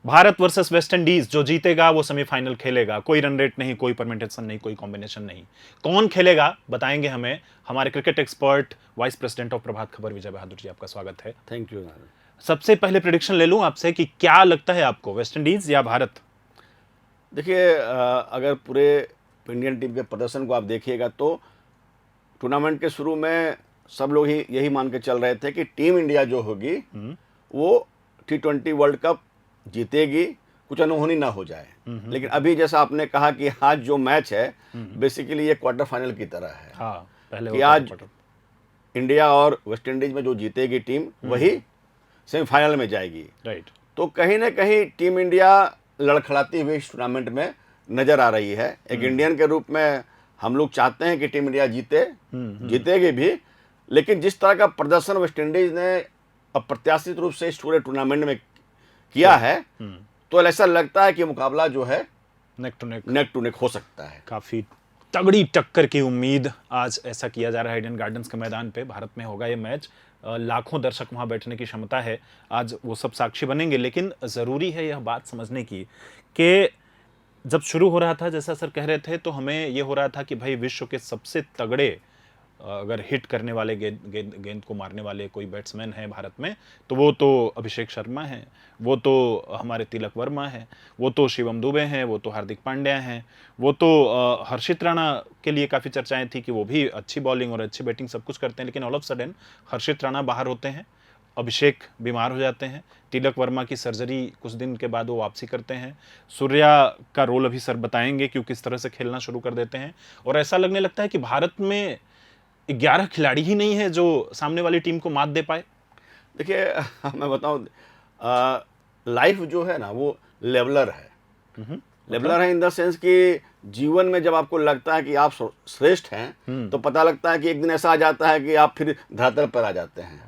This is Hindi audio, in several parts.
भारत वर्सेस वेस्ट इंडीज, जो जीतेगा वो सेमीफाइनल खेलेगा। कोई रन रेट नहीं, कोई परमिटेशन नहीं, कोई कॉम्बिनेशन नहीं। कौन खेलेगा बताएंगे हमें हमारे cricket expert vice president of Prabhat Khabar Vijay Bahadur ji. आपका स्वागत है। Thank you. सबसे पहले प्रेडिक्शन ले लूं आपसे कि क्या लगता है आपको, वेस्ट इंडीज या भारत? देखिए, अगर पूरे इंडियन टीम के प्रदर्शन को आप देखिएगा तो टूर्नामेंट के शुरू में सब लोग ही यही मान के चल रहे थे कि टीम इंडिया जो होगी वो T20 वर्ल्ड कप जीतेगी, कुछ अनहोनी ना हो जाए। लेकिन अभी जैसा आपने कहा कि आज जो मैच है बेसिकली ये क्वार्टर फाइनल की तरह है। हाँ, पहले कि आज इंडिया और वेस्ट इंडीज में जो जीतेगी टीम वही सेमीफाइनल में जाएगी। राइट। तो कहीं ना कहीं टीम इंडिया लड़खड़ाती हुई इस टूर्नामेंट में नजर आ रही है। एक इंडियन के रूप में हम लोग चाहते हैं कि टीम इंडिया जीते, जीतेगी भी। लेकिन जिस तरह का प्रदर्शन वेस्ट इंडीज ने अप्रत्याशित रूप से इस पूरे टूर्नामेंट में किया है, तो ऐसा लगता है कि मुकाबला जो है नेक टू नेक हो सकता है। काफी तगड़ी टक्कर की उम्मीद आज ऐसा किया जा रहा है। ईडन गार्डन्स के मैदान पे भारत में होगा ये मैच। लाखों दर्शक वहां बैठने की क्षमता है, आज वो सब साक्षी बनेंगे। लेकिन जरूरी है यह बात समझने की कि जब शुरू हो रहा था, जैसा सर कह रहे थे, तो हमें यह हो रहा था कि भाई विश्व के सबसे तगड़े अगर हिट करने वाले गेंद को मारने वाले कोई बैट्समैन है भारत में, तो वो तो अभिषेक शर्मा हैं, वो तो हमारे तिलक वर्मा हैं, वो तो शिवम दुबे हैं, वो तो हार्दिक पांड्या हैं, वो तो हर्षित राणा के लिए काफ़ी चर्चाएं थी कि वो भी अच्छी बॉलिंग और अच्छी बैटिंग सब कुछ करते हैं। लेकिन ऑल ऑफ सडन हर्षित राणा बाहर होते हैं, अभिषेक बीमार हो जाते हैं, तिलक वर्मा की सर्जरी कुछ दिन के बाद वो वापसी करते हैं, सूर्या का रोल अभी सर बताएंगे कि किस तरह से खेलना शुरू कर देते हैं। और ऐसा लगने लगता है कि भारत में 11 खिलाड़ी ही नहीं है जो सामने वाली टीम को मात दे पाए। देखिए, मैं बताऊं, लाइफ जो है ना वो लेवलर है। लेवलर है इन द सेंस कि जीवन में जब आपको लगता है कि आप श्रेष्ठ हैं तो पता लगता है कि एक दिन ऐसा आ जाता है कि आप फिर धरातल पर आ जाते हैं।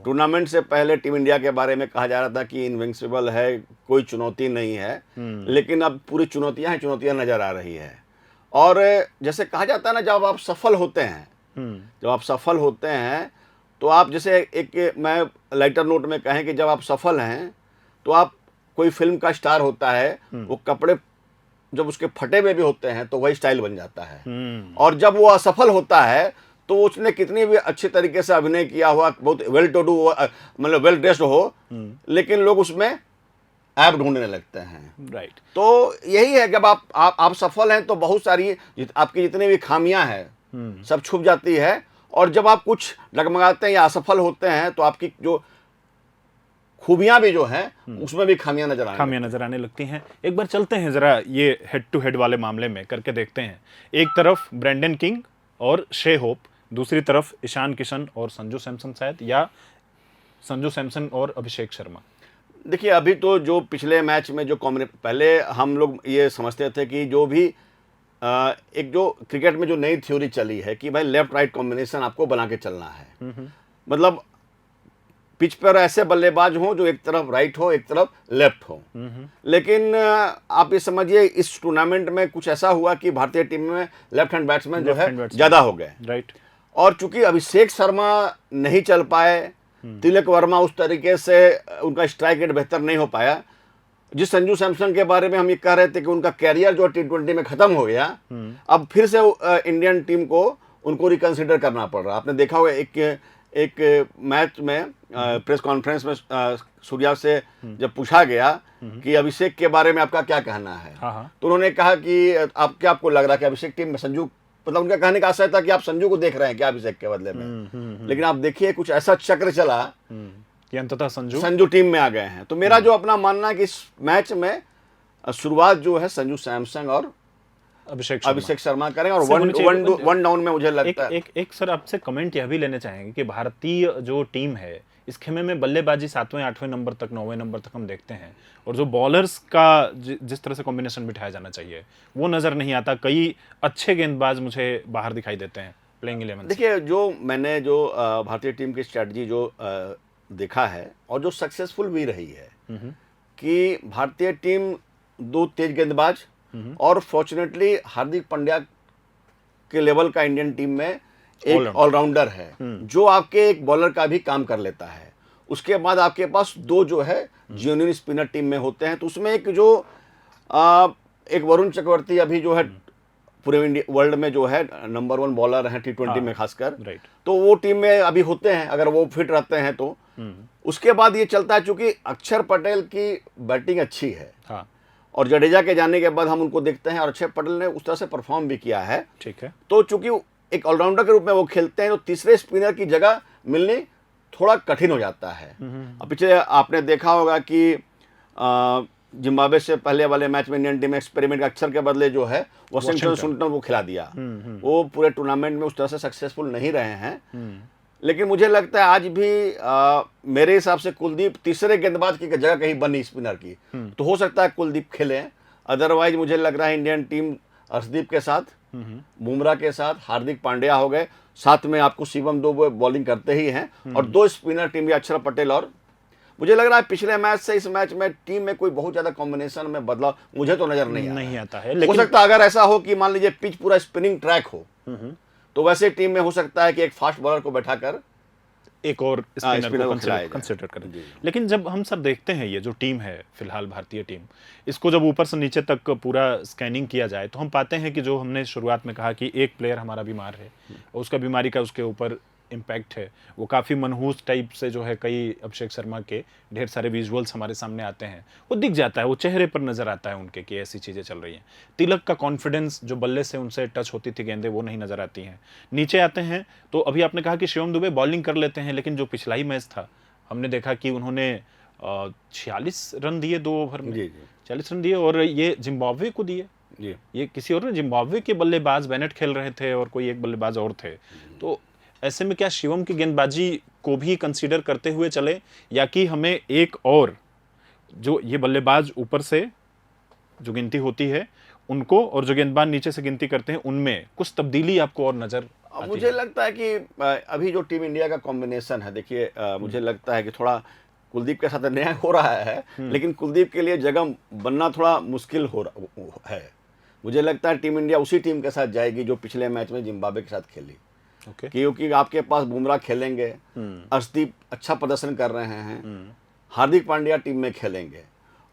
टूर्नामेंट से पहले टीम इंडिया के बारे में कहा जा रहा था कि इनविंसिबल है, कोई चुनौती नहीं है। लेकिन अब पूरी चुनौतियां नजर आ रही है। और जैसे कहा जाता है ना, जब आप सफल होते हैं तो आप जैसे एक मैं लाइटर नोट में कहें कि जब आप सफल हैं तो आप, कोई फिल्म का स्टार होता है, वो कपड़े जब उसके फटे हुए भी होते हैं तो वही स्टाइल बन जाता है। और जब वो असफल होता है तो उसने कितनी भी अच्छे तरीके से अभिनय किया हुआ, बहुत वेल टू डू, मतलब वेल ड्रेस्ड हो, लेकिन लोग उसमें ऐप ढूंढने लगते हैं। राइट। तो यही है, जब आप सफल हैं तो बहुत सारी आपकी जितनी भी खामियां हैं सब छुप जाती है। और जब आप कुछ डगमगाते हैं या असफल होते हैं तो आपकी जो खूबियां भी जो हैं उसमें भी खामियां नजर आने लगती हैं। एक बार चलते हैं जरा ये हेड टू हेड वाले मामले में करके देखते हैं। एक तरफ ब्रेंडन किंग और शे होप, दूसरी तरफ ईशान किशन और संजू सैमसन, शायद, या संजू सैमसन और अभिषेक शर्मा। देखिए, अभी तो जो पिछले मैच में जो पहले हम लोग ये समझते थे कि जो भी एक जो क्रिकेट में जो नई थ्योरी चली है कि भाई लेफ्ट राइट कॉम्बिनेशन आपको बना के चलना है। मतलब पिच पर ऐसे बल्लेबाज हों जो एक तरफ राइट हो, एक तरफ लेफ्ट हो। लेकिन आप ये समझिए इस टूर्नामेंट में कुछ ऐसा हुआ कि भारतीय टीम में लेफ्ट हैंड बैट्समैन जो है ज्यादा हो गए। राइट। और चूंकि अभिषेक शर्मा नहीं चल पाए, तिलक वर्मा उस तरीके से उनका स्ट्राइक रेट बेहतर नहीं हो पाया। जिस संजू सैमसन के बारे में हम ये कह रहे थे कि उनका कैरियर जो T20 में खत्म हो गया, अब फिर से इंडियन टीम को उनको रिकंसिडर करना पड़ रहा। आपने देखा होगा एक मैच में प्रेस कॉन्फ्रेंस में सूर्या से जब पूछा गया कि अभिषेक के बारे में आपका क्या कहना है, तो उन्होंने कहा कि आपको लग रहा है कि अभिषेक टीम में संजू, मतलब उनका कहने का आशय था कि आप संजू को देख रहे हैं क्या अभिषेक के बदले में। लेकिन आप देखिए कुछ ऐसा चक्र चला कि अंततः संजू टीम में आ गए हैं। तो मेरा जो अपना मानना है कि इस मैच में शुरुआत जो है संजू सैमसन और अभिषेक शर्मा करें और वन डाउन में मुझे लगता है। एक सर आपसे कमेंट यह भी लेने चाहेंगे कि भारतीय जो टीम है इस खेमे में बल्लेबाजी 7वें 8वें नंबर तक 9वें नंबर तक हम देखते हैं, और जो बॉलर्स का जिस तरह से कॉम्बिनेशन बिठाया जाना चाहिए वो नजर नहीं आता। कई अच्छे गेंदबाज मुझे बाहर दिखाई देते हैं प्लेइंग 11। देखिए, जो मैंने जो भारतीय टीम की स्ट्रेटजी जो देखा है और जो सक्सेसफुल भी रही है कि भारतीय टीम 2 तेज गेंदबाज और फॉर्चुनेटली हार्दिक पांड्या के लेवल का इंडियन टीम में एक ऑलराउंडर है जो आपके एक बॉलर का भी काम कर लेता है। उसके बाद आपके पास 2 जो है जेन्युइन स्पिनर टीम में होते हैं। तो उसमें एक जो एक वरुण चक्रवर्ती अभी जो है पूरे इंडिया वर्ल्ड में जो है नंबर 1 बॉलर हैं T20 में खासकर, राइट। तो वो टीम में अभी होते हैं अगर वो फिट रहते हैं तो। उसके बाद ये चलता है, चूंकि अक्षर पटेल की बैटिंग अच्छी है, हाँ, और जडेजा के जाने के बाद हम उनको देखते हैं, और अक्षर पटेल ने उस तरह से परफॉर्म भी किया है, ठीक है। तो चूंकि एक ऑलराउंडर के रूप में वो खेलते हैं, तो तीसरे स्पिनर की जगह मिलनी थोड़ा कठिन हो जाता है। अब पीछे आपने देखा होगा कि जिम्बाब्वे से पहले वाले मैच में इंडियन टीम एक्सपेरिमेंट अक्षर के बदले जो है वॉशिंगटन सुंदर वो खिला दिया। वो पूरे टूर्नामेंट में उस तरह से सक्सेसफुल नहीं रहे हैं। लेकिन मुझे लगता है आज भी मेरे हिसाब से कुलदीप तीसरे गेंदबाज की जगह कहीं बनी स्पिनर की, तो हो सकता है कुलदीप खेले। अदरवाइज मुझे लग रहा है इंडियन टीम अर्शदीप के साथ, बुमराह के साथ, हार्दिक पांड्या हो गए, साथ में आपको शिवम दुबे बॉलिंग करते ही हैं, और 2 स्पिनर टीम में अक्षर पटेल। और मुझे लग रहा है पिछले मैच से इस मैच में टीम में कोई बहुत ज्यादा कॉम्बिनेशन में बदलाव मुझे तो नजर नहीं आता है। हो लेकिन सकता है अगर ऐसा हो कि मान लीजिए पिच पूरा स्पिनिंग ट्रैक हो, तो वैसे टीम में हो सकता है कि एक फास्ट बॉलर को बैठाकर एक और स्पिनर को कंसिडर करें। जी। लेकिन जब हम सर देखते हैं ये जो टीम है फिलहाल भारतीय टीम, इसको जब ऊपर से नीचे तक पूरा स्कैनिंग किया जाए तो हम पाते हैं कि जो हमने शुरुआत में कहा कि एक प्लेयर हमारा बीमार है, उसका बीमारी का उसके ऊपर इम्पैक्ट है, वो काफ़ी मनहूस टाइप से जो है, कई अभिषेक शर्मा के ढेर सारे विजुअल्स हमारे सामने आते हैं, वो दिख जाता है, वो चेहरे पर नजर आता है उनके कि ऐसी चीज़ें चल रही हैं। तिलक का कॉन्फिडेंस, जो बल्ले से उनसे टच होती थी गेंदें, वो नहीं नजर आती हैं। नीचे आते हैं तो अभी आपने कहा कि शिवम दुबे बॉलिंग कर लेते हैं, लेकिन जो पिछला ही मैच था हमने देखा कि उन्होंने 46 रन दिए 2 ओवर में, 40 रन दिए, और ये जिम्बाब्वे को दिए। ये किसी और ने, जिम्बाब्वे के बल्लेबाज बेनेट खेल रहे थे और कोई एक बल्लेबाज और थे। तो ऐसे में क्या शिवम की गेंदबाजी को भी कंसीडर करते हुए चले, या कि हमें एक और जो ये बल्लेबाज ऊपर से जो गिनती होती है उनको, और जो गेंदबाज नीचे से गिनती करते हैं, उनमें कुछ तब्दीली आपको और नजर आती मुझे है? लगता है कि अभी जो टीम इंडिया का कॉम्बिनेशन है, देखिए मुझे लगता है कि थोड़ा कुलदीप के साथ अन्याय हो रहा है, लेकिन कुलदीप के लिए जगह बनना थोड़ा मुश्किल हो रहा है। मुझे लगता है टीम इंडिया उसी टीम के साथ जाएगी जो पिछले मैच में जिम्बाब्वे के साथ खेली। क्योंकि आपके पास बुमराह खेलेंगे, अर्शदीप अच्छा प्रदर्शन कर रहे हैं, हार्दिक पांड्या टीम में खेलेंगे,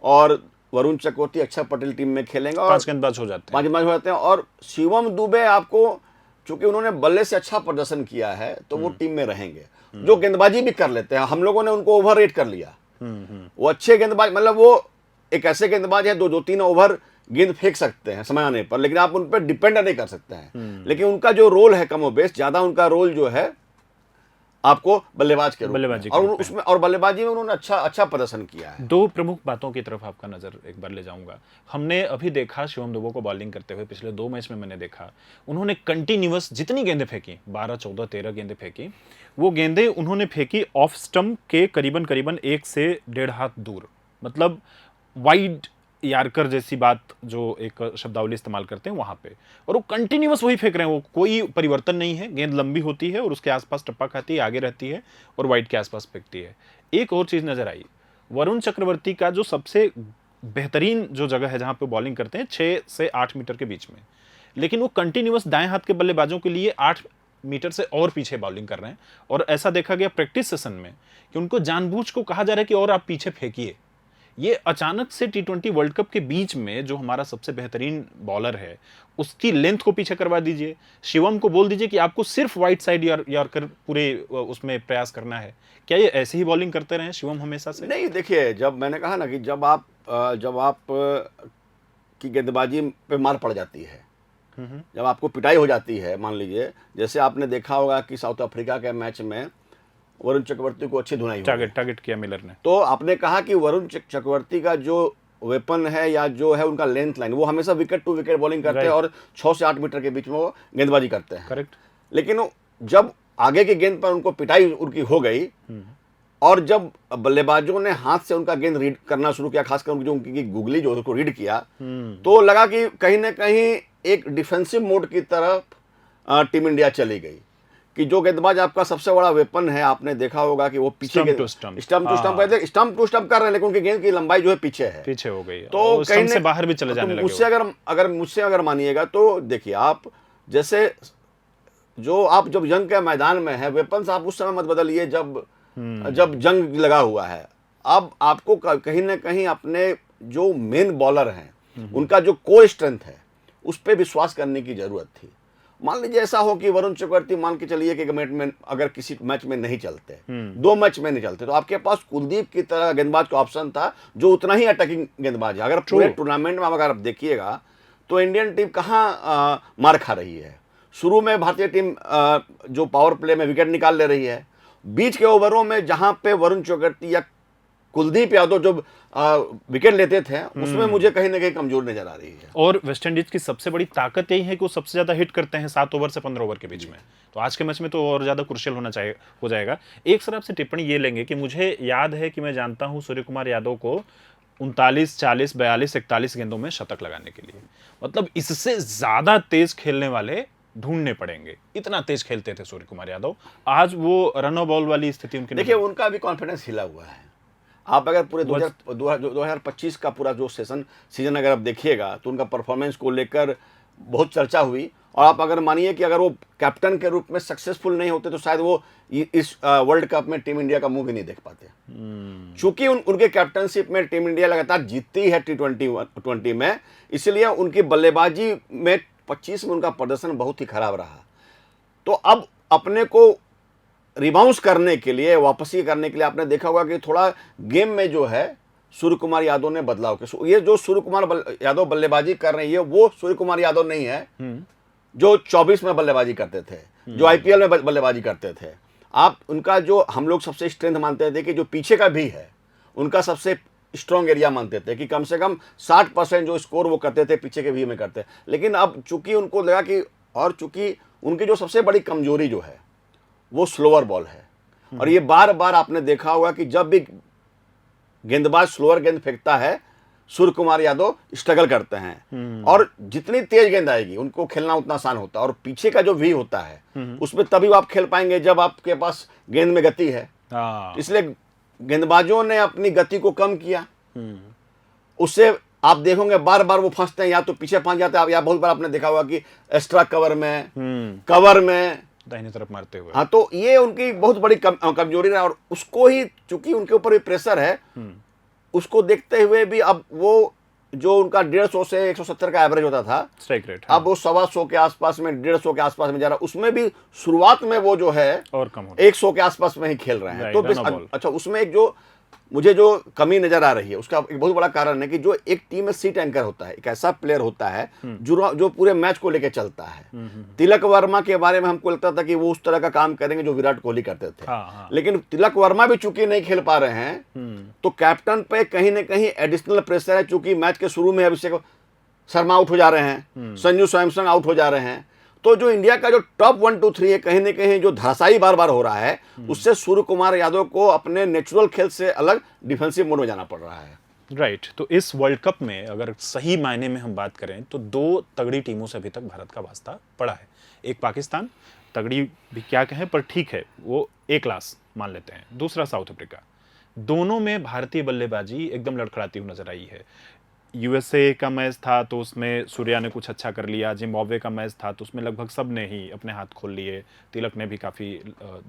और वरुण चक्रवर्ती, अक्षर पटेल टीम में खेलेंगे, और 5 गेंदबाज हो जाते हैं। और शिवम दुबे आपको, चूंकि उन्होंने बल्ले से अच्छा प्रदर्शन किया है, तो वो टीम में रहेंगे, जो गेंदबाजी भी कर लेते हैं। हम लोगों ने उनको ओवर रेट कर लिया। वो अच्छे गेंदबाज, मतलब वो एक ऐसे गेंदबाज है 2-3 ओवर गेंद फेंक सकते हैं समय आने पर, लेकिन आप उन पर डिपेंड नहीं कर सकते हैं। लेकिन उनका जो रोल है कम बेस, ज्यादा उनका रोल जो है आपको बल्लेबाज के रूप में, और उसमें और बल्लेबाजी में उन्होंने अच्छा प्रदर्शन किया है। 2 प्रमुख बातों की तरफ आपका नजर एक बार ले जाऊंगा। हमने अभी देखा शिवम दुबे को बॉलिंग करते हुए, पिछले 2 मैच में मैंने देखा उन्होंने कंटिन्यूअस जितनी गेंदें फेंकी, 12, 14, 13 गेंदें फेंकी, वो गेंदें उन्होंने फेंकी ऑफ स्टंप के करीबन 1 से 1.5 हाथ दूर, मतलब वाइड यार्कर जैसी बात जो एक शब्दावली इस्तेमाल करते हैं वहां पे, और वो कंटिन्यूअस वही फेंक रहे हैं, वो कोई परिवर्तन नहीं है। गेंद लंबी होती है और उसके आसपास टप्पा खाती है, आगे रहती है और वाइड के आसपास फेंकती है। एक और चीज नजर आई, वरुण चक्रवर्ती का जो सबसे बेहतरीन जो जगह है जहां पे बॉलिंग करते हैं 6 से 8 मीटर के बीच में, लेकिन वो कंटिन्यूअस दाएं हाथ के बल्लेबाजों के लिए 8 मीटर से और पीछे बॉलिंग कर रहे हैं। और ऐसा देखा गया प्रैक्टिस सेशन में कि उनको जानबूझ को कहा जा रहा है कि और आप पीछे फेंकिए। ये अचानक से T20 वर्ल्ड कप के बीच में जो हमारा सबसे बेहतरीन बॉलर है उसकी लेंथ को पीछे करवा दीजिए, शिवम को बोल दीजिए कि आपको सिर्फ वाइड साइड यॉर्कर पूरे उसमें प्रयास करना है। क्या ये ऐसे ही बॉलिंग करते रहे शिवम हमेशा से? नहीं, देखिए, जब मैंने कहा ना कि जब आप की गेंदबाजी पे मार पड़ जाती है, जब आपको पिटाई हो जाती है, मान लीजिए जैसे आपने देखा होगा कि साउथ अफ्रीका के मैच में वरुण चक्रवर्ती को अच्छी धुनाई टारगेट किया मिलर ने, तो आपने कहा कि वरुण चक्रवर्ती का जो वेपन है या जो है उनका लेंथ लाइन, वो हमेशा विकेट टू विकेट बॉलिंग करते हैं और 6 से 8 मीटर के बीच में वो गेंदबाजी करते हैं। करेक्ट। लेकिन जब आगे की गेंद पर उनको पिटाई उनकी हो गई और जब बल्लेबाजों ने हाथ से उनका गेंद रीड करना शुरू किया, खासकर जो उनकी गुगली जो उसको रीड किया, तो लगा कि कहीं ना कहीं एक डिफेंसिव मोड की तरफ टीम इंडिया चली गई, कि जो गेंदबाज आपका सबसे बड़ा वेपन है, आपने देखा होगा कि वो पीछे स्टंप टू स्टंप कर रहे हैं, लेकिन उनकी गेंद की लंबाई जो है पीछे हो गई, तो कहीं से बाहर भी चले जाने लगे। मुझसे अगर मानिएगा तो देखिए, आप जैसे जब जंग के मैदान में है, वेपन्स आप उस समय मत बदलिए जब जब जंग लगा हुआ है। अब आपको कहीं ना कहीं अपने जो मेन बॉलर हैं उनका जो कोर स्ट्रेंथ है उस पर विश्वास करने की जरूरत थी। मान लीजिए ऐसा हो कि वरुण चक्रवर्ती मान के चलिए कि मैच में अगर किसी मैच में नहीं चलते, 2 मैच में नहीं चलते, तो आपके पास कुलदीप की तरह गेंदबाज का ऑप्शन था जो उतना ही अटैकिंग गेंदबाज है। अगर पूरे टूर्नामेंट में अगर आप देखिएगा तो इंडियन टीम कहाँ मार खा रही है। शुरू में भारतीय टीम जो पावर प्ले में विकेट निकाल ले रही है, बीच के ओवरों में जहां पे वरुण चक्रवर्ती या कुलदीप यादव जो विकेट लेते थे उसमें मुझे कहीं ना कहीं कमजोर नजर आ रही है। और वेस्टइंडीज की सबसे बड़ी ताकत यही है कि वो सबसे ज्यादा हिट करते हैं 7 ओवर से 15 ओवर के बीच में। तो आज के मैच में तो और ज्यादा क्रुशियल हो जाएगा। एक सर आपसे टिप्पणी ये लेंगे कि मुझे याद है कि मैं जानता हूं सूर्य कुमार यादव को 39, 40, 42, 41 गेंदों में शतक लगाने के लिए, मतलब इससे ज्यादा तेज खेलने वाले ढूंढने पड़ेंगे। इतना तेज खेलते थे सूर्य कुमार यादव। आज वो रन बॉल वाली स्थिति उनकी, देखिए उनका भी कॉन्फिडेंस हिला हुआ है। आप अगर पूरे 2025 का पूरा जो सीजन अगर आप देखिएगा तो उनका परफॉर्मेंस को लेकर बहुत चर्चा हुई। और आप अगर मानिए कि अगर वो कैप्टन के रूप में सक्सेसफुल नहीं होते तो शायद वो इस वर्ल्ड कप में टीम इंडिया का मुंह भी नहीं देख पाते। चूंकि उनके कैप्टनशिप में टीम इंडिया लगातार जीतती है T20 में, इसलिए उनकी बल्लेबाजी में 25 में उनका प्रदर्शन बहुत ही खराब रहा। तो अब अपने को रिबाउंस करने के लिए, वापसी करने के लिए आपने देखा होगा कि थोड़ा गेम में जो है सूर्य कुमार यादव ने बदलाव किया। ये जो सूर्य कुमार यादव बल्लेबाजी कर रहे हैं वो सूर्य कुमार यादव नहीं है जो 24 में बल्लेबाजी करते थे, जो आईपीएल में बल्लेबाजी करते थे। आप उनका जो हम लोग सबसे स्ट्रेंथ मानते थे कि जो पीछे का भी है उनका सबसे स्ट्रॉन्ग एरिया मानते थे कि कम से कम 60% जो स्कोर वो करते थे पीछे के भी में करते। लेकिन अब चूंकि उनको लगा कि, और चूंकि उनकी जो सबसे बड़ी कमजोरी जो है वो स्लोअर बॉल है। और ये बार बार आपने देखा होगा कि जब भी गेंदबाज स्लोअर गेंद फेंकता है सूर्य कुमार यादव स्ट्रगल करते हैं। और जितनी तेज गेंद आएगी उनको खेलना उतना आसान होता है। और पीछे का जो वी होता है उसमें तभी आप खेल पाएंगे जब आपके पास गेंद में गति है। इसलिए गेंदबाजों ने अपनी गति को कम किया। उससे आप देखोगे बार बार वो फंसते हैं, या तो पीछे फंस जाते हैं, या बहुत बार आपने देखा होगा कि एक्स्ट्रा कवर में दाहिनी तरफ मारते हुए। हाँ, तो ये उनकी बहुत बड़ी कमजोरी है। और उसको ही चूंकि उनके ऊपर भी प्रेशर है, उसको देखते हुए भी अब वो जो उनका 150 से 170 का एवरेज होता था स्ट्राइक रेट, अब वो 125 के आसपास में, 150 के आसपास में जा रहा है। उसमें भी शुरुआत में वो जो है और कम 100 के आसपास में ही खेल रहे हैं। तो अच्छा, उसमें एक जो मुझे जो कमी नजर आ रही है उसका एक बहुत बड़ा कारण है कि जो एक टीम में सीट एंकर होता है, एक ऐसा प्लेयर होता है जो पूरे मैच को लेकर चलता है। तिलक वर्मा के बारे में हमको लगता था कि वो उस तरह का काम करेंगे जो विराट कोहली करते थे। लेकिन तिलक वर्मा भी चूंकि नहीं खेल पा रहे हैं तो कैप्टन पे कहीं ना कहीं एडिशनल प्रेशर है। चूंकि मैच के शुरू में अभिषेक शर्मा आउट हो जा रहे हैं, संजू सैमसन आउट हो जा रहे हैं, तो जो इंडिया का जो टॉप 1, 2, 3 है कहीं ना कहीं जो धराशायी बार बार हो रहा है, उससे सूर्य कुमार यादव को अपने नेचुरल खेल से अलग डिफेंसिव मोड में जाना पड़ रहा है। राइट। तो इस वर्ल्ड कप में अगर सही मायने में हम बात करें तो 2 तगड़ी टीमों से अभी तक भारत का वास्ता पड़ा है। एक पाकिस्तान, तगड़ी भी क्या कहें पर ठीक है, वो ए क्लास मान लेते हैं। दूसरा साउथ अफ्रीका। दोनों में भारतीय बल्लेबाजी एकदम लड़खड़ाती हुई नजर आई है। यूएसए का मैच था तो उसमें सूर्या ने कुछ अच्छा कर लिया। जिम्बाब्वे का मैच था तो उसमें लगभग सब ने ही अपने हाथ खोल लिए। तिलक ने भी काफ़ी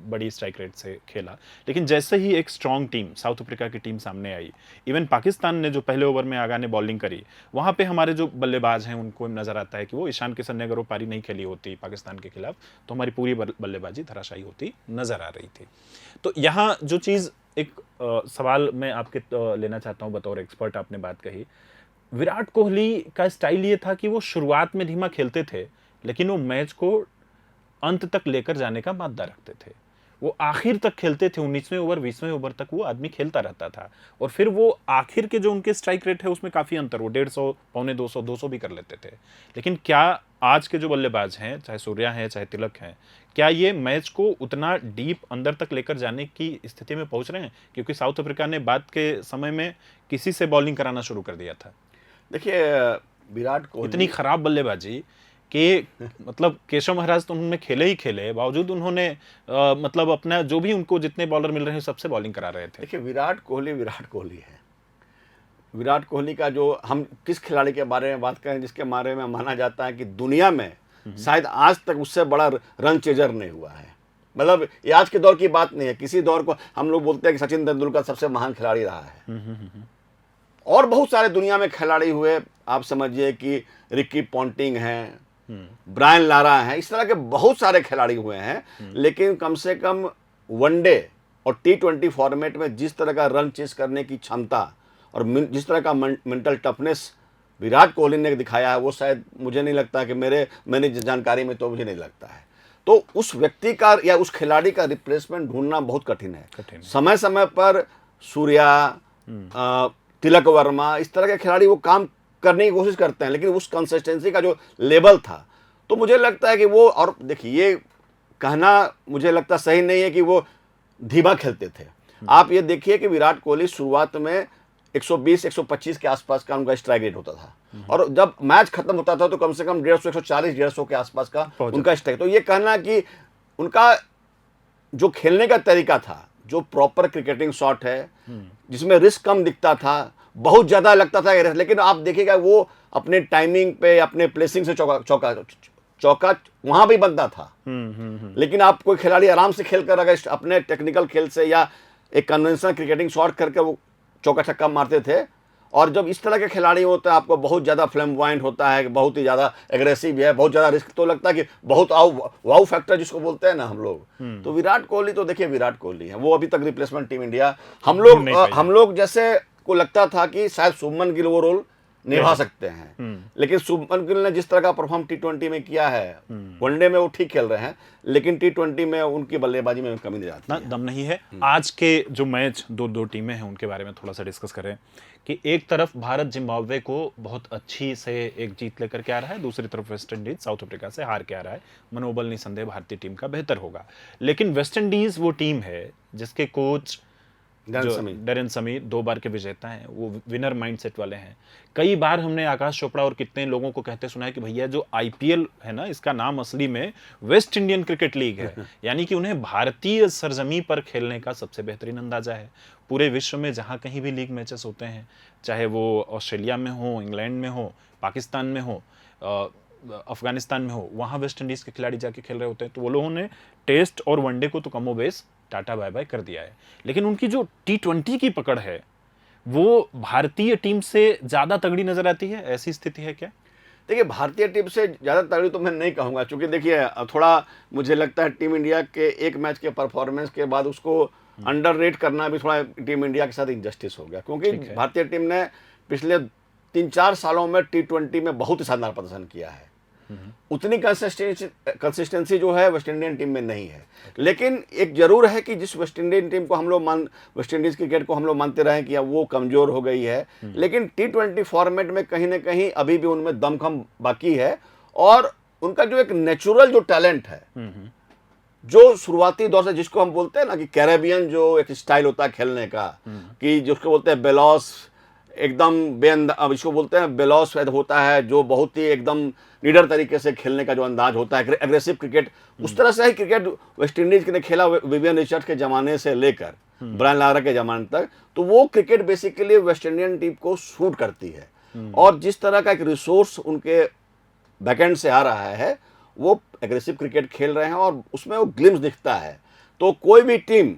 बड़ी स्ट्राइक रेट से खेला। लेकिन जैसे ही एक स्ट्रॉन्ग टीम साउथ अफ्रीका की टीम सामने आई, इवन पाकिस्तान ने जो पहले ओवर में आगा ने बॉलिंग करी, वहाँ पे हमारे जो बल्लेबाज हैं उनको नज़र आता है कि वो ईशान किशन ने अगर वो पारी नहीं खेली होती पाकिस्तान के खिलाफ तो हमारी पूरी बल्लेबाजी धराशायी होती नज़र आ रही थी। तो यहाँ जो चीज़ एक सवाल मैं आपके लेना चाहता हूँ बतौर एक्सपर्ट, आपने बात कही विराट कोहली का स्टाइल ये था कि वो शुरुआत में धीमा खेलते थे लेकिन वो मैच को अंत तक लेकर जाने का मादा रखते थे। वो आखिर तक खेलते थे, 19वें ओवर 20वें ओवर तक वो आदमी खेलता रहता था। और फिर वो आखिर के जो उनके स्ट्राइक रेट है उसमें काफ़ी अंतर, वो 150, पौने 200, 200 भी कर लेते थे। लेकिन क्या आज के जो बल्लेबाज हैं, चाहे सूर्या हैं चाहे तिलक हैं, क्या ये मैच को उतना डीप अंदर तक लेकर जाने की स्थिति में पहुंच रहे हैं? क्योंकि साउथ अफ्रीका ने बाद के समय में किसी से बॉलिंग कराना शुरू कर दिया था। देखिए विराट कोहली इतनी खराब बल्लेबाजी कि मतलब केशव महाराज तो उन्होंने खेले ही खेले, बावजूद उन्होंने मतलब अपना जो भी उनको जितने बॉलर मिल रहे हैं सबसे बॉलिंग करा रहे थे। देखिए विराट कोहली है। विराट कोहली का जो हम किस खिलाड़ी के बारे में बात करें जिसके बारे में माना जाता है कि दुनिया में शायद आज तक उससे बड़ा रन चेजर नहीं हुआ है। मतलब ये आज के दौर की बात नहीं है, किसी दौर को हम लोग बोलते हैं कि सचिन तेंदुलकर सबसे महान खिलाड़ी रहा है। और बहुत सारे दुनिया में खिलाड़ी हुए, आप समझिए कि रिकी पॉन्टिंग हैं, ब्रायन लारा हैं, इस तरह के बहुत सारे खिलाड़ी हुए हैं। लेकिन कम से कम वनडे और T20 फॉर्मेट में जिस तरह का रन चेस करने की क्षमता और जिस तरह का मेंटल टफनेस विराट कोहली ने दिखाया है, वो शायद मुझे नहीं लगता कि मैंने जानकारी में तो मुझे नहीं लगता है। तो उस व्यक्ति का या उस खिलाड़ी का रिप्लेसमेंट ढूंढना बहुत कठिन है। समय समय पर सूर्या, तिलक वर्मा, इस तरह के खिलाड़ी वो काम करने की कोशिश करते हैं, लेकिन उस कंसिस्टेंसी का जो लेवल था, तो मुझे लगता है कि वो, और देखिए ये कहना मुझे लगता सही नहीं है कि वो धीमा खेलते थे। आप ये देखिए कि विराट कोहली शुरुआत में 120-125 के आसपास का उनका स्ट्राइक रेट होता था, और जब मैच खत्म होता था तो कम से कम 150-140-150 के आसपास का उनका स्ट्राइक। तो ये कहना कि उनका जो खेलने का तरीका था, जो प्रॉपर क्रिकेटिंग शॉट है, जिसमें रिस्क कम दिखता था, बहुत ज्यादा लगता था, लेकिन आप देखिएगा वो अपने टाइमिंग पे, अपने प्लेसिंग से चौका वहां भी बनता था। लेकिन आप कोई खिलाड़ी आराम से खेल कर अगर अपने टेक्निकल खेल से या एक कन्वेंशनल क्रिकेटिंग शॉट करके वो चौका छक्का मारते थे। और जब इस तरह के खिलाड़ी होते हैं, आपको बहुत ज़्यादा फ्लैम्बॉयंट होता है, बहुत ही ज़्यादा एग्रेसिव है, बहुत ज़्यादा रिस्क, तो लगता है कि बहुत वाउ फैक्टर जिसको बोलते हैं ना हम लोग। तो विराट कोहली तो देखिए विराट कोहली है, वो अभी तक रिप्लेसमेंट टीम इंडिया हम लोग जैसे को लगता था कि शायद शुभमन गिल वो रोल निभा सकते हैं, लेकिन शुभमन गिल ने जिस तरह का परफॉर्म T20 में किया है, वनडे में वो ठीक खेल रहे हैं, लेकिन T20 में उनकी बल्लेबाजी में कमी नहीं आती है। दम नहीं है। आज के जो मैच दो टीमें हैं उनके बारे में थोड़ा सा डिस्कस करें कि एक तरफ भारत जिम्बाब्वे को बहुत अच्छी से एक जीत लेकर के आ रहा है, दूसरी तरफ वेस्ट इंडीज साउथ अफ्रीका से हार के आ रहा है। मनोबल निसंदेह भारतीय टीम का बेहतर होगा, लेकिन वेस्ट इंडीज वो टीम है जिसके कोच डरेन समी 2 बार के विजेता हैं, वो विनर माइंडसेट वाले हैं। कई बार हमने आकाश चोपड़ा और कितने लोगों को कहते सुना है कि भैया जो IPL है ना, इसका नाम असली में वेस्ट इंडियन क्रिकेट लीग है, यानी कि उन्हें भारतीय सरजमी पर खेलने का सबसे बेहतरीन अंदाजा है। पूरे विश्व में जहां कहीं भी लीग मैचेस होते हैं, चाहे वो ऑस्ट्रेलिया में हो, इंग्लैंड में हो, पाकिस्तान में हो, अफगानिस्तान में हो, वहां वेस्ट इंडीज के खिलाड़ी जाके खेल रहे होते हैं। तो वो लोगों ने टेस्ट और वनडे को तो कमोबेश टाटा बाय बाय कर दिया है, लेकिन उनकी जो T20 की पकड़ है वो भारतीय टीम से ज्यादा तगड़ी नजर आती है। ऐसी स्थिति है क्या? देखिए, भारतीय टीम से ज़्यादा तगड़ी तो मैं नहीं कहूँगा, क्योंकि देखिए थोड़ा मुझे लगता है टीम इंडिया के एक मैच के परफॉर्मेंस के बाद उसको अंडररेट करना भी थोड़ा टीम इंडिया के साथ इंजस्टिस हो गया, क्योंकि भारतीय टीम ने पिछले 3-4 सालों में T20 में बहुत ही शानदार प्रदर्शन किया है। उतनी कंसिस्टेंसी जो है वेस्ट इंडियन टीम में नहीं है। लेकिन एक जरूर है कि जिस वेस्ट इंडियन टीम को हम लोग वेस्ट इंडीज क्रिकेट को हम लोग मानते रहे कि वो कमजोर हो गई है, लेकिन T20 फॉर्मेट में कहीं ना कहीं अभी भी उनमें दमखम बाकी है। और उनका जो एक नेचुरल जो टैलेंट है, जो शुरुआती दौर से जिसको हम बोलते हैं ना कि कैरेबियन जो एक स्टाइल होता है खेलने का, कि जिसको बोलते हैं बेलॉस, एकदम अब इसको बोलते हैं बेलॉस होता है, जो बहुत ही एकदम लीडर तरीके से खेलने का जो अंदाज होता है, एग्रेसिव क्रिकेट, उस तरह से ही क्रिकेट वेस्ट इंडीज ने खेला विवियन रिचर्ड के जमाने से लेकर ब्रायन लारा के जमाने तक। तो वो cricket basically West Indian team को सूट करती है, और जिस तरह का एक रिसोर्स उनके बैकएंड से आ रहा है, वो एग्रेसिव क्रिकेट खेल रहे हैं और उसमें वो ग्लिम्स दिखता है। तो कोई भी टीम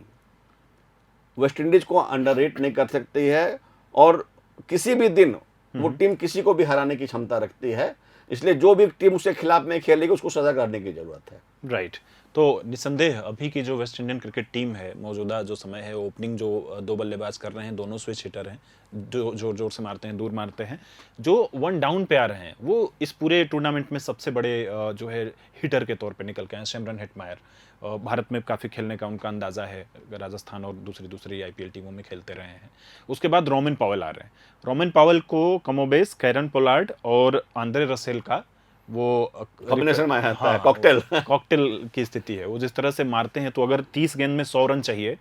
वेस्ट इंडीज को अंडररेट नहीं कर सकती है, और किसी भी दिन वो टीम किसी को भी हराने की क्षमता रखती है। इसलिए जो भी टीम उसके खिलाफ में खेलेगी उसको सजा करने की जरूरत है। राइट। तो निसंदेह अभी की जो वेस्ट इंडियन क्रिकेट टीम है, मौजूदा जो समय है, ओपनिंग जो 2 बल्लेबाज कर रहे हैं, दोनों स्विच हिटर हैं, जो जोर जोर से मारते हैं, दूर मारते हैं, जो 1 डाउन पे आ रहे हैं, वो इस पूरे टूर्नामेंट में सबसे बड़े जो है हिटर के तौर पे निकल के हैं। सिमरन हेटमायर, भारत में काफ़ी खेलने का उनका अंदाज़ा है, राजस्थान और दूसरी IPL टीमों में खेलते रहे हैं। उसके बाद रोमिन पावेल आ रहे हैं। रोमिन पावेल को कमोबेश कैरन पोलार्ड और आंद्रे रसेल का वो कॉम्बिनेशन में आता है, कॉकटेल की स्थिति है। वो जिस तरह से मारते हैं, तो अगर 30 गेंद में 100 रन चाहिए,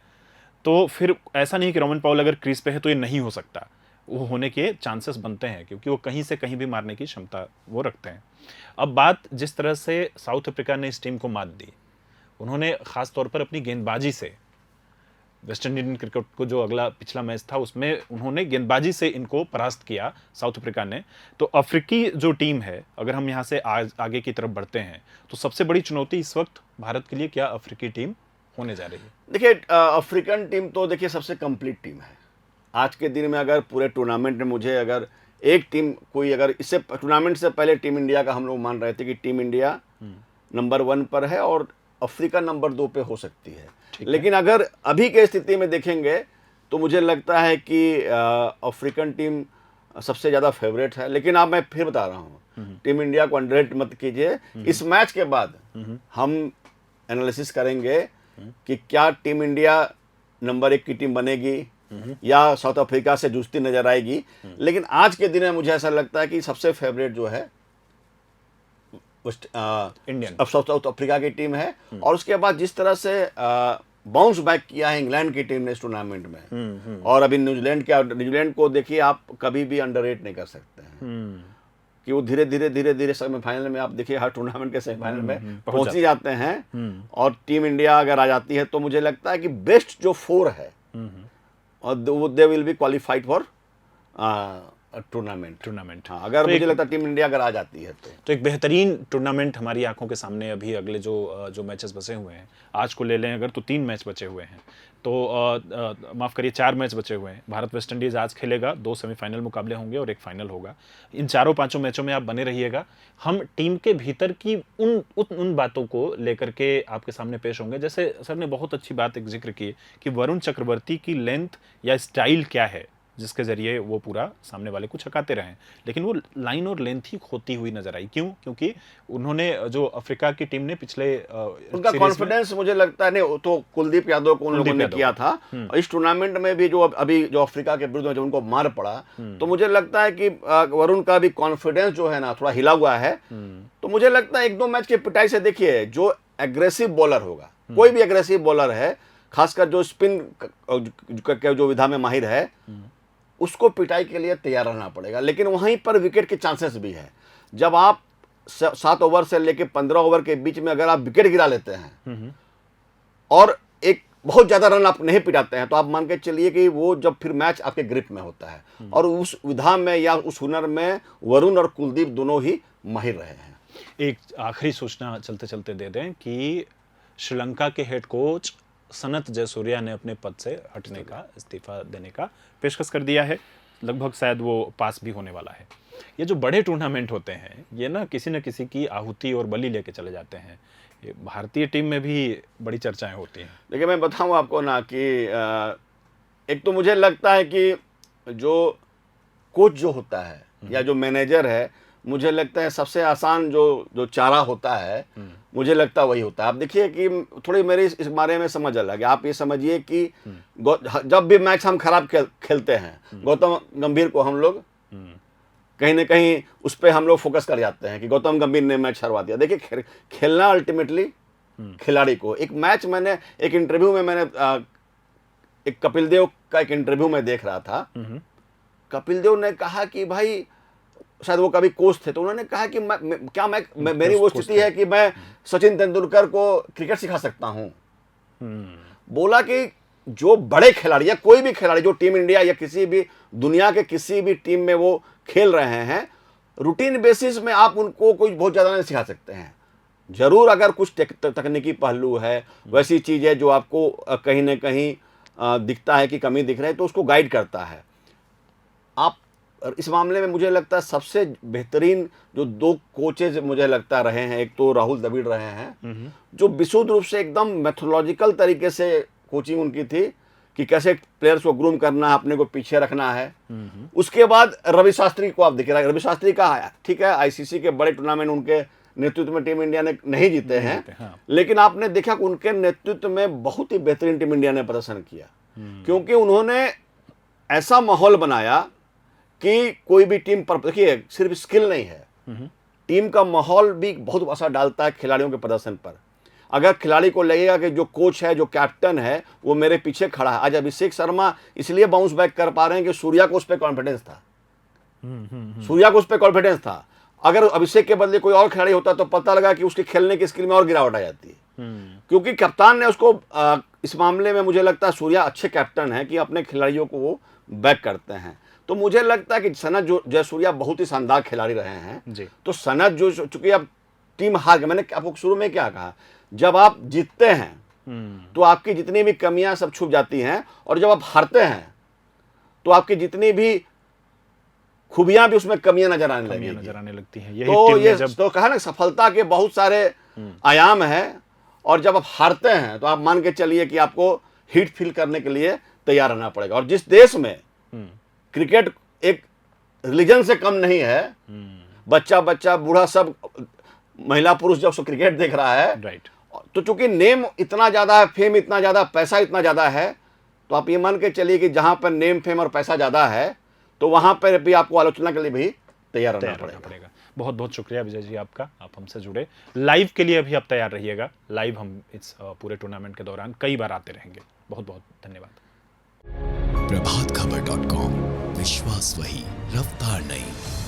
तो फिर ऐसा नहीं कि रोमिन पावेल अगर क्रीज पे है तो ये नहीं हो सकता, वो होने के चांसेस बनते हैं, क्योंकि वो कहीं से कहीं भी मारने की क्षमता वो रखते हैं। अब बात जिस तरह से साउथ अफ्रीका ने इस टीम को मात दी, उन्होंने खास तौर पर अपनी गेंदबाजी से वेस्ट इंडियन क्रिकेट को, जो अगला पिछला मैच था उसमें उन्होंने गेंदबाजी से इनको परास्त किया साउथ अफ्रीका ने। तो अफ्रीकी जो टीम है, अगर हम यहाँ से आगे की तरफ बढ़ते हैं, तो सबसे बड़ी चुनौती इस वक्त भारत के लिए क्या अफ्रीकी टीम होने जा रही है? देखिए अफ्रीकन टीम तो देखिए सबसे कंप्लीट टीम है आज के दिन में। अगर पूरे टूर्नामेंट में मुझे अगर एक टीम कोई, अगर इससे टूर्नामेंट से पहले टीम इंडिया का हम लोग मान रहे थे कि टीम इंडिया नंबर 1 पर है और अफ्रीका नंबर 2 पे हो सकती है। लेकिन अगर अभी के स्थिति में देखेंगे तो मुझे लगता है कि अफ्रीकन टीम सबसे ज़्यादा फेवरेट है। लेकिन अब मैं फिर बता रहा हूँ, टीम इंडिया को अंडररेट मत कीजिए। इस मैच के बाद हम एनालिसिस करेंगे कि क्या टीम इंडिया नंबर 1 की टीम बनेगी या साउथ अफ्रीका से जूझती नजर आएगी। लेकिन आज के दिन में मुझे ऐसा लगता है कि सबसे फेवरेट जो है इंडियन अब साउथ अफ्रीका की टीम है। और उसके बाद जिस तरह से बाउंस बैक किया है इंग्लैंड की टीम ने इस टूर्नामेंट में, और अभी न्यूजीलैंड को देखिए, आप कभी भी अंडररेट नहीं कर सकते हैं कि वो धीरे धीरे सेमीफाइनल में, आप देखिए हर टूर्नामेंट के सेमीफाइनल में पहुंच ही जाते हैं। और टीम इंडिया अगर आ जाती है तो मुझे लगता है कि बेस्ट जो 4 है और they will be qualified for tournament. हाँ, अगर मुझे लगता है टीम इंडिया अगर आ जाती है तो एक बेहतरीन टूर्नामेंट हमारी आंखों के सामने अभी अगले जो मैचेस बचे हुए हैं, आज को ले लें अगर तो 3 मैच बचे हुए हैं, तो माफ़ करिए 4 मैच बचे हुए हैं। भारत वेस्ट इंडीज़ आज खेलेगा, 2 सेमीफाइनल मुकाबले होंगे और एक फाइनल होगा। इन 4-5 मैचों में आप बने रहिएगा। हम टीम के भीतर की उन बातों को लेकर के आपके सामने पेश होंगे। जैसे सर ने बहुत अच्छी बात एक जिक्र की कि वरुण चक्रवर्ती की लेंथ या स्टाइल क्या है जिसके जरिए वो पूरा सामने वाले को छकाते रहें, लेकिन वो लाइन और लेंथ ही खोती हुई नजर आई। क्यों? क्योंकि उन्होंने जो अफ्रीका की टीम ने पिछले उनका कॉन्फिडेंस मुझे लगता है नहीं, तो कुलदीप यादव को उन लोगों ने किया था। और इस टूर्नामेंट में भी जो अभी जो अफ्रीका के विरुद्ध जो उनको मार पड़ा, तो मुझे लगता है कि वरुण का भी कॉन्फिडेंस जो है ना थोड़ा हिला हुआ है। तो मुझे लगता है 1-2 मैच की पिटाई से देखिए, जो एग्रेसिव बॉलर होगा, कोई भी एग्रेसिव बॉलर है, खासकर जो स्पिन जो विधा में माहिर है, उसको पिटाई के लिए तैयार रहना पड़ेगा। लेकिन वहीं पर विकेट के चांसेस भी है। जब आप 7 ओवर से लेकर 15 ओवर के बीच में अगर आप विकेट गिरा लेते हैं और एक बहुत ज्यादा रन आप नहीं पिटाते हैं, तो आप मान के चलिए कि वो जब फिर मैच आपके ग्रिप में होता है। और उस विधा में या उस हुनर में वरुण और कुलदीप दोनों ही माहिर रहे हैं। एक आखिरी सूचना चलते चलते दे दें कि श्रीलंका के हेड कोच सनत जयसूर्या ने अपने पद से हटने का, इस्तीफा देने का पेशकश कर दिया है। लगभग शायद वो पास भी होने वाला है। ये जो बड़े टूर्नामेंट होते हैं, ये ना किसी की आहुति और बलि लेके चले जाते हैं। ये भारतीय टीम में भी बड़ी चर्चाएं होती हैं। देखिए, मैं बताऊं आपको ना कि एक तो मुझे लगता है कि जो कोच जो होता है या जो मैनेजर है, मुझे लगता है सबसे आसान जो चारा होता है, मुझे लगता है वही होता है। आप देखिए कि थोड़ी मेरी इस बारे में समझ अलग है। आप ये समझिए कि जब भी मैच हम खराब खेलते हैं, गौतम गंभीर को हम लोग कहीं ना कहीं उस पर हम लोग फोकस कर जाते हैं कि गौतम गंभीर ने मैच हरवा दिया। देखिए, खेलना अल्टीमेटली खिलाड़ी को। एक मैच मैंने एक इंटरव्यू में एक कपिल देव का एक इंटरव्यू में देख रहा था। कपिल देव ने कहा कि भाई, शायद वो कभी कोच थे, तो उन्होंने कहा कि मेरी वो स्थिति है कि मैं सचिन तेंदुलकर को क्रिकेट सिखा सकता हूं। बोला कि जो बड़े खिलाड़ी या कोई भी खिलाड़ी जो टीम इंडिया या किसी भी दुनिया के किसी भी टीम में वो खेल रहे हैं, रूटीन बेसिस में आप उनको कोई बहुत ज्यादा नहीं सिखा सकते हैं। जरूर अगर कुछ तकनीकी पहलू है, वैसी चीज है जो आपको कहीं ना कहीं दिखता है कि कमी दिख रही है, तो उसको गाइड करता है। आप इस मामले में मुझे लगता है सबसे बेहतरीन जो 2 कोचेज मुझे लगता रहे हैं, एक तो राहुल द्रविड़ रहे हैं, जो विशुद्ध रूप से एकदम मेथोलॉजिकल तरीके से कोचिंग उनकी थी कि कैसे प्लेयर्स को ग्रूम करना है, अपने को पीछे रखना है। उसके बाद रवि शास्त्री को आप दिख रहा है, रवि शास्त्री का है, ठीक है, आईसीसी के बड़े टूर्नामेंट उनके नेतृत्व में टीम इंडिया ने नहीं जीते हैं, हाँ। लेकिन आपने देखा कि उनके नेतृत्व में बहुत ही बेहतरीन टीम इंडिया ने प्रदर्शन किया, क्योंकि उन्होंने ऐसा माहौल बनाया कि कोई भी टीम पर, देखिए सिर्फ स्किल नहीं है, टीम का माहौल भी बहुत असर डालता है खिलाड़ियों के प्रदर्शन पर। अगर खिलाड़ी को लगेगा कि जो कोच है, जो कैप्टन है, वो मेरे पीछे खड़ा है। आज अभिषेक शर्मा इसलिए बाउंस बैक कर पा रहे हैं कि सूर्या को उस पर कॉन्फिडेंस था, सूर्या को उस पर कॉन्फिडेंस था। अगर अभिषेक के बदले कोई और खिलाड़ी होता तो पता लगा कि उसके खेलने की स्किल में और गिरावट आ जाती है, क्योंकि कप्तान ने उसको इस मामले में मुझे लगता है सूर्या अच्छे कैप्टन है कि अपने खिलाड़ियों को वो बैक करते हैं। तो मुझे लगता है कि सनत जयसूर्या बहुत ही शानदार खिलाड़ी रहे हैं जी। तो सनत जो, चूंकि अब टीम हार गई, मैंने आपको शुरू में क्या कहा, जब आप जीतते हैं तो आपकी जितनी भी कमियां सब छुप जाती हैं, और जब आप हारते हैं तो आपकी जितनी भी खूबियां भी उसमें कमियां नजर आने कमियां लगेगी। नजर आने लगती हैं। यही तो टीम ये में जब तो कहा ना, सफलता के बहुत सारे आयाम हैं, और जब आप हारते हैं तो आप मान के चलिए कि आपको हिट फील करने के लिए तैयार रहना पड़ेगा। और जिस देश में क्रिकेट एक रिलीजन से कम नहीं है, बच्चा बच्चा बूढ़ा सब, महिला पुरुष जब से क्रिकेट देख रहा है, राइट, तो चूंकि नेम इतना ज्यादा है, फेम इतना ज्यादा, पैसा इतना ज्यादा है, तो आप ये मान के चलिए कि जहां पर नेम फेम और पैसा ज्यादा है, तो वहां पर भी आपको आलोचना के लिए भी तैयार रहना तैयार रहना पड़ेगा। पड़ेगा। बहुत बहुत शुक्रिया विजय जी आपका, आप हमसे जुड़े। लाइव के लिए भी आप तैयार रहिएगा, लाइव हम इस पूरे टूर्नामेंट के दौरान कई बार आते रहेंगे। बहुत बहुत धन्यवाद। प्रभातखबर.com, विश्वास वही, रफ्तार नहीं।